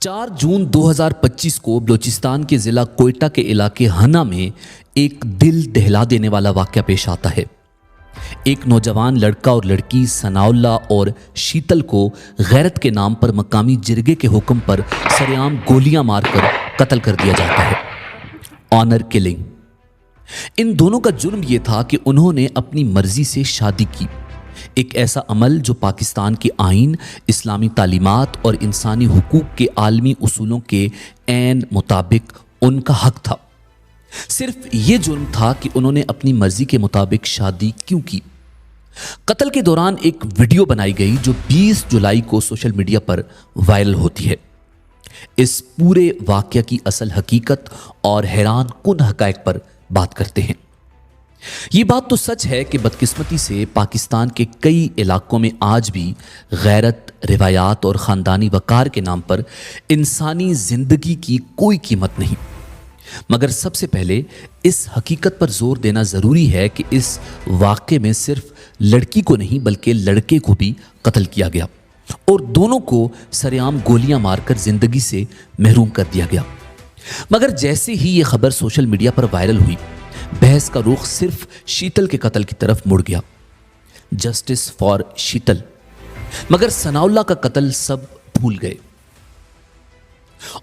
4 جون 2025 کو بلوچستان کے ضلع کوئٹہ کے علاقے ہنا میں ایک دل دہلا دینے والا واقعہ پیش آتا ہے۔ ایک نوجوان لڑکا اور لڑکی ثناء اللہ اور شیتل کو غیرت کے نام پر مقامی جرگے کے حکم پر سرعام گولیاں مار کر قتل کر دیا جاتا ہے۔ Owner killing. ان دونوں کا جرم یہ تھا کہ انہوں نے اپنی مرضی سے شادی کی، ایک ایسا عمل جو پاکستان کے آئین، اسلامی تعلیمات اور انسانی حقوق کے عالمی اصولوں کے عین مطابق ان کا حق تھا۔ صرف یہ جرم تھا کہ انہوں نے اپنی مرضی کے مطابق شادی کیوں کی۔ قتل کے دوران ایک ویڈیو بنائی گئی جو 20 جولائی کو سوشل میڈیا پر وائرل ہوتی ہے۔ اس پورے واقعہ کی اصل حقیقت اور حیران کن حقائق پر بات کرتے ہیں۔ یہ بات تو سچ ہے کہ بدقسمتی سے پاکستان کے کئی علاقوں میں آج بھی غیرت، روایات اور خاندانی وقار کے نام پر انسانی زندگی کی کوئی قیمت نہیں، مگر سب سے پہلے اس حقیقت پر زور دینا ضروری ہے کہ اس واقعے میں صرف لڑکی کو نہیں بلکہ لڑکے کو بھی قتل کیا گیا اور دونوں کو سرعام گولیاں مار کر زندگی سے محروم کر دیا گیا۔ مگر جیسے ہی یہ خبر سوشل میڈیا پر وائرل ہوئی، بحث کا رخ صرف شیتل کے قتل کی طرف مڑ گیا۔ Justice for Sheetal. مگر ثناء اللہ کا قتل سب بھول گئے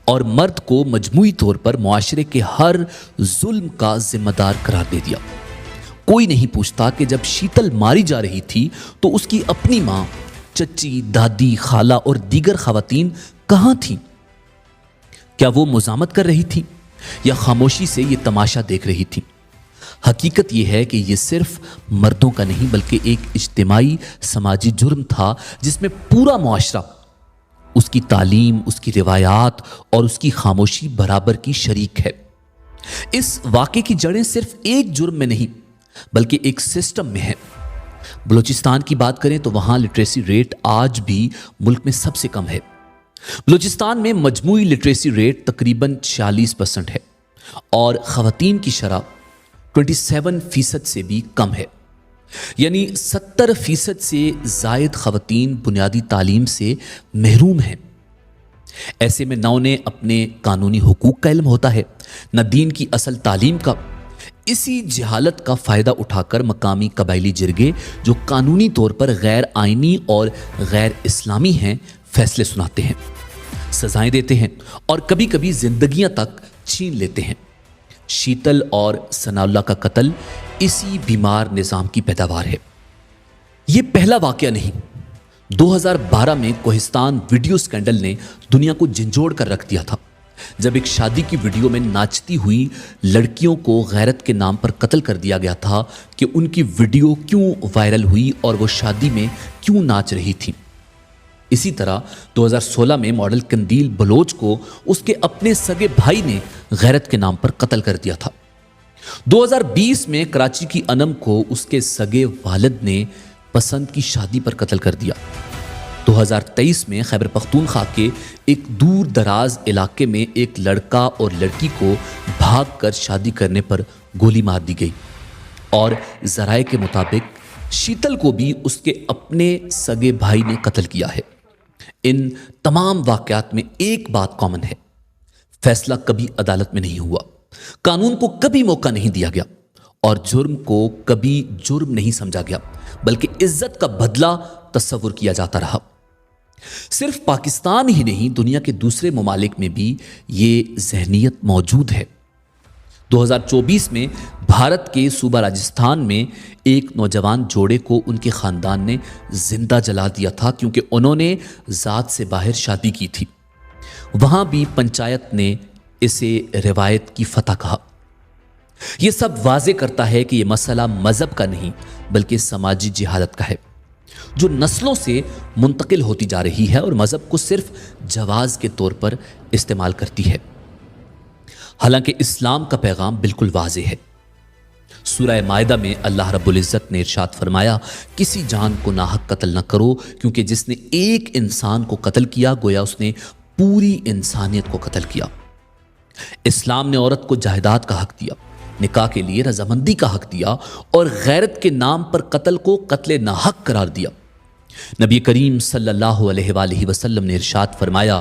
اور مرد کو مجموعی طور پر معاشرے کے ہر ظلم کا ذمہ دار قرار دے دیا۔ کوئی نہیں پوچھتا کہ جب شیتل ماری جا رہی تھی تو اس کی اپنی ماں، چچی، دادی، خالہ اور دیگر خواتین کہاں تھیں؟ کیا وہ مزاحمت کر رہی تھی یا خاموشی سے یہ تماشا دیکھ رہی تھی؟ حقیقت یہ ہے کہ یہ صرف مردوں کا نہیں بلکہ ایک اجتماعی سماجی جرم تھا جس میں پورا معاشرہ، اس کی تعلیم، اس کی روایات اور اس کی خاموشی برابر کی شریک ہے۔ اس واقعے کی جڑیں صرف ایک جرم میں نہیں بلکہ ایک سسٹم میں ہیں۔ بلوچستان کی بات کریں تو وہاں لٹریسی ریٹ آج بھی ملک میں سب سے کم ہے۔ بلوچستان میں مجموعی لٹریسی ریٹ تقریباً 46% ہے اور خواتین کی شرح 27% سے بھی کم ہے، یعنی 70% سے زائد خواتین بنیادی تعلیم سے محروم ہیں۔ ایسے میں نہ انہیں اپنے قانونی حقوق کا علم ہوتا ہے، نہ دین کی اصل تعلیم کا۔ اسی جہالت کا فائدہ اٹھا کر مقامی قبائلی جرگے جو قانونی طور پر غیر آئینی اور غیر اسلامی ہیں، فیصلے سناتے ہیں، سزائیں دیتے ہیں اور کبھی کبھی زندگیاں تک چھین لیتے ہیں۔ شیتل اور ثناء اللہ کا قتل اسی بیمار نظام کی پیداوار ہے۔ یہ پہلا واقعہ نہیں۔ 2012 میں کوہستان ویڈیو سکینڈل نے دنیا کو جھنجھوڑ کر رکھ دیا تھا، جب ایک شادی کی ویڈیو میں ناچتی ہوئی لڑکیوں کو غیرت کے نام پر قتل کر دیا گیا تھا کہ ان کی ویڈیو کیوں وائرل ہوئی اور وہ شادی میں کیوں ناچ رہی تھیں۔ اسی طرح 2016 میں ماڈل قندیل بلوچ کو اس کے اپنے سگے بھائی نے غیرت کے نام پر قتل کر دیا تھا۔ 2020 میں کراچی کی انم کو اس کے سگے والد نے پسند کی شادی پر قتل کر دیا۔ 2023 میں خیبر پختونخوا کے ایک دور دراز علاقے میں ایک لڑکا اور لڑکی کو بھاگ کر شادی کرنے پر گولی مار دی گئی اور ذرائع کے مطابق شیتل کو بھی اس کے اپنے سگے بھائی نے قتل کیا ہے۔ ان تمام واقعات میں ایک بات کامن ہے، فیصلہ کبھی عدالت میں نہیں ہوا، قانون کو کبھی موقع نہیں دیا گیا اور جرم کو کبھی جرم نہیں سمجھا گیا بلکہ عزت کا بدلہ تصور کیا جاتا رہا۔ صرف پاکستان ہی نہیں، دنیا کے دوسرے ممالک میں بھی یہ ذہنیت موجود ہے۔ 2024 میں بھارت کے صوبہ راجستھان میں ایک نوجوان جوڑے کو ان کے خاندان نے زندہ جلا دیا تھا کیونکہ انہوں نے ذات سے باہر شادی کی تھی۔ وہاں بھی پنچایت نے اسے روایت کی فتح کہا۔ یہ سب واضح کرتا ہے کہ یہ مسئلہ مذہب کا نہیں بلکہ سماجی جہالت کا ہے جو نسلوں سے منتقل ہوتی جا رہی ہے اور مذہب کو صرف جواز کے طور پر استعمال کرتی ہے، حالانکہ اسلام کا پیغام بالکل واضح ہے۔ سورہ مائدہ میں اللہ رب العزت نے ارشاد فرمایا، کسی جان کو ناحق قتل نہ کرو کیونکہ جس نے ایک انسان کو قتل کیا گویا اس نے پوری انسانیت کو قتل کیا۔ اسلام نے عورت کو جائیداد کا حق دیا، نکاح کے لیے رضامندی کا حق دیا اور غیرت کے نام پر قتل کو قتل ناحق قرار دیا۔ نبی کریم صلی اللہ علیہ وآلہ وسلم نے ارشاد فرمایا،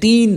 3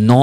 9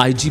IG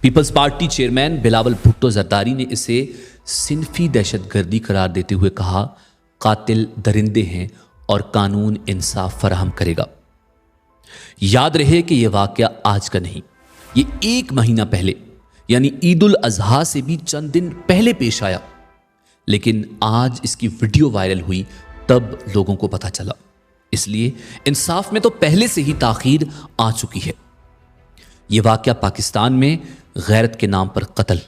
Peoples Party chairman Bilawal Bhutto Zardari نے اسے صنفی دہشت گردی قرار دیتے ہوئے کہا، قاتل درندے ہیں اور قانون انصاف فراہم کرے گا۔ یاد رہے کہ یہ واقعہ آج کا نہیں، یہ 1 مہینہ پہلے یعنی عید الاضحیٰ سے بھی چند دن پہلے پیش آیا، لیکن آج اس کی ویڈیو وائرل ہوئی تب لوگوں کو پتہ چلا۔ اس لیے انصاف میں تو پہلے سے ہی تاخیر آ چکی ہے۔ یہ واقعہ پاکستان میں غیرت کے نام پر قتل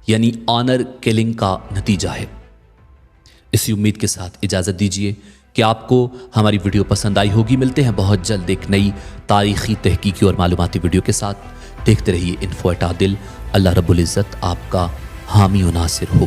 یعنی آنر کلنگ کا نتیجہ ہے۔ اسی امید کے ساتھ اجازت دیجیے کہ آپ کو ہماری ویڈیو پسند آئی ہوگی۔ ملتے ہیں بہت جلد ایک نئی تاریخی تحقیقی اور معلوماتی ویڈیو کے ساتھ۔ دیکھتے رہیے انفو ایٹ عادل۔ اللہ رب العزت آپ کا حامی و ناصر ہو۔